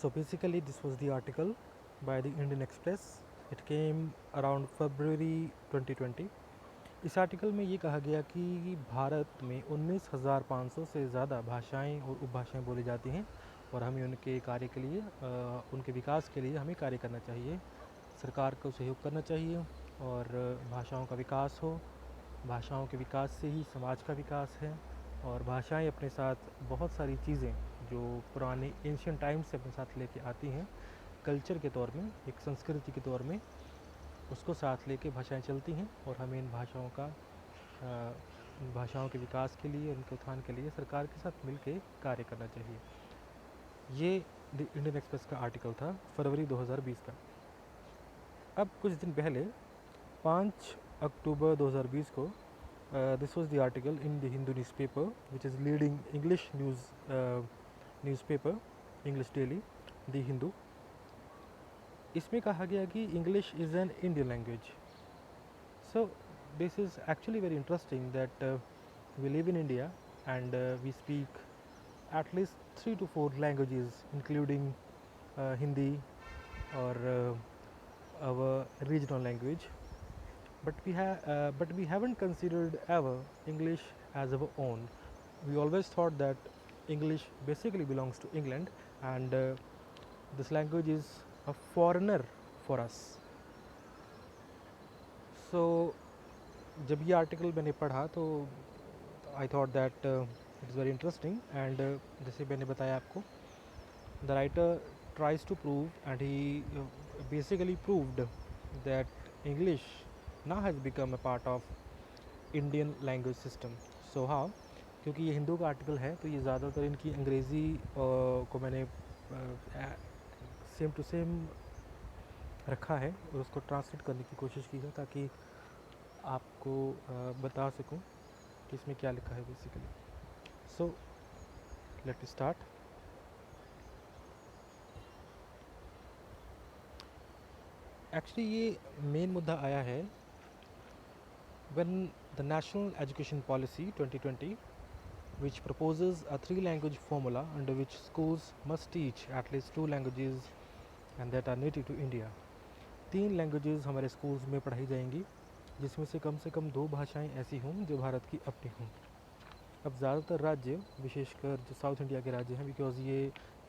So basically this was the article by the Indian Express. It came around February 2020. इस article में ये कहा गया कि भारत में 19,500 से ज़्यादा भाषाएं और उपभाषाएं बोली जाती हैं और हमें उनके कार्य के लिए उनके विकास के लिए हमें कार्य करना चाहिए, सरकार को सहयोग करना चाहिए और भाषाओं का विकास हो। भाषाओं के विकास से ही समाज का विकास है और भाषाएं अपने साथ बहुत सारी चीज़ें जो पुराने एंशियंट टाइम्स से अपने साथ लेके आती हैं, कल्चर के तौर में, एक संस्कृति के तौर में उसको साथ लेके भाषाएं चलती हैं और हमें इन भाषाओं के विकास के लिए, उनके उत्थान के लिए सरकार के साथ मिलके कार्य करना चाहिए। ये द इंडियन एक्सप्रेस का आर्टिकल था फरवरी 2020 का। अब कुछ दिन पहले 5 अक्टूबर 2020 को this was the article in the Hindu newspaper, which is leading English newspaper, English Daily, The Hindu. इसमें कहा गया कि English is an Indian language. So this is actually very interesting that we live in India and we speak at least 3 to 4 languages, including Hindi or our regional language. But we haven't considered ever English as our own. We always thought that English basically belongs to England and this language is a foreigner for us. So जब ये article मैंने पढ़ा तो I thought that it is very interesting and जैसे मैंने बताया आपको, the writer tries to prove and he basically proved that English now has become a part of Indian language system. So how? क्योंकि ये हिंदू का आर्टिकल है तो ये ज़्यादातर इनकी अंग्रेज़ी को मैंने सेम टू सेम रखा है और उसको ट्रांसलेट करने की कोशिश की है ताकि आपको बता सकूं कि इसमें क्या लिखा है basically. So let start. Actually ये मेन मुद्दा आया है when the National Education Policy 2020, which proposes a 3-language formula under which schools must teach at least 2 languages and that are native to India. 3 languages हमारे schools में पढ़ाई जाएंगी जिसमें से कम 2 भाषाएं ऐसी हों जो भारत की अपनी हों. अब ज़्यादातर राज्य, विशेषकर जो साउथ इंडिया के राज्य हैं, बिकॉज़ ये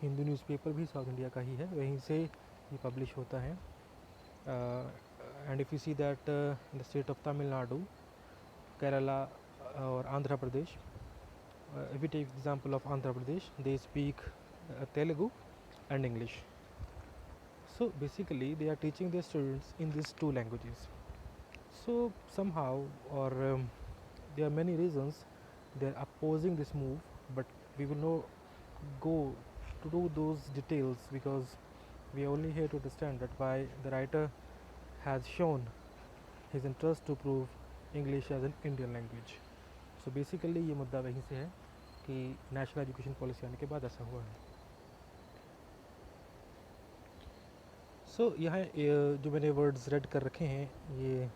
हिंदू न्यूज़पेपर भी साउथ इंडिया का ही है, वहीं से ये पब्लिश होता है. And if you see that in the state of Tamil Nadu, Kerala or Andhra Pradesh, if we take example of Andhra Pradesh, they speak Telugu and English. So basically they are teaching their students in these 2 languages. So somehow or there are many reasons they are opposing this move, but we will not go to do those details because we are only here to understand that why the writer has shown his interest to prove English as an Indian language. So basically ये मुद्दा वहीं से है कि national education policy आने के बाद ऐसा हुआ है. सो यहाँ जो मैंने वर्ड्स रेड कर रखे हैं ये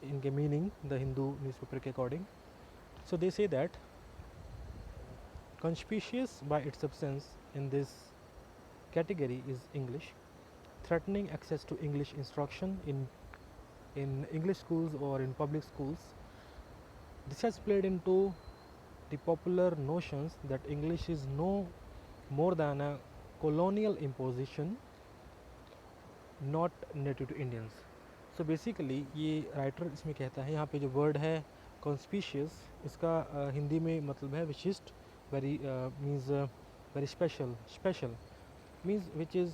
इनके मीनिंग द हिंदू न्यूज़पेपर के according. So they say that conspicuous by its absence in this category is English, threatening access to English instruction in English schools or in public schools. This has played into the popular notions that English is no more than a colonial imposition not native to Indians. So basically ये writer इसमें कहता है, यहाँ पे जो word है conspicuous, इसका हिंदी में मतलब है विशिष्ट, very means very special means which is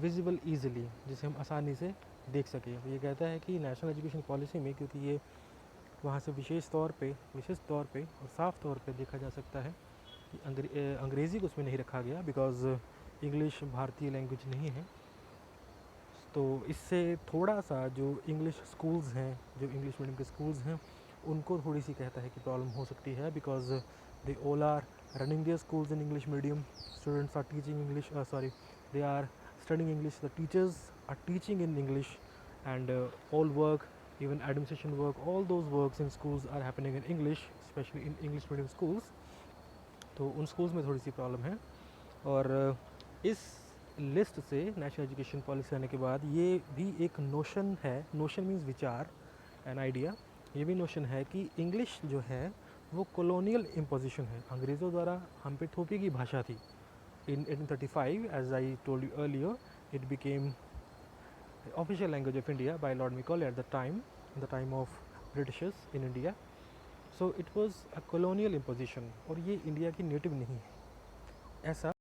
visible easily, जिसे हम आसानी से देख सकें. ये कहता है कि नेशनल एजुकेशन पॉलिसी में, क्योंकि ये वहाँ से विशेष तौर पे और साफ तौर पे देखा जा सकता है कि अंग्रेज़ी को उसमें नहीं रखा गया बिकॉज़ इंग्लिश भारतीय लैंग्वेज नहीं है. तो इससे थोड़ा सा जो इंग्लिश स्कूल्स हैं, जो इंग्लिश मीडियम के स्कूल्स हैं, उनको थोड़ी सी कहता है कि प्रॉब्लम हो सकती है because they all are running their schools in English medium. Students are teaching English, they are studying English, the teachers are teaching in English and all work, even administration work, all those works in schools are happening in English, especially in English medium schools. तो उन schools में थोड़ी सी problem है. और इस list से national education policy आने के बाद ये भी एक नोशन है, नोशन मीन्स विचार, एन आइडिया, ये भी नोशन है कि इंग्लिश जो है वो कॉलोनियल इम्पोजिशन है, अंग्रेज़ों द्वारा हम पे थोपी की भाषा थी. In 1835, as I told you earlier, it became the official language of India by Lord Macaulay at the time of Britishers in India. So it was a colonial imposition और ये इंडिया की नेटिव नहीं है, ऐसा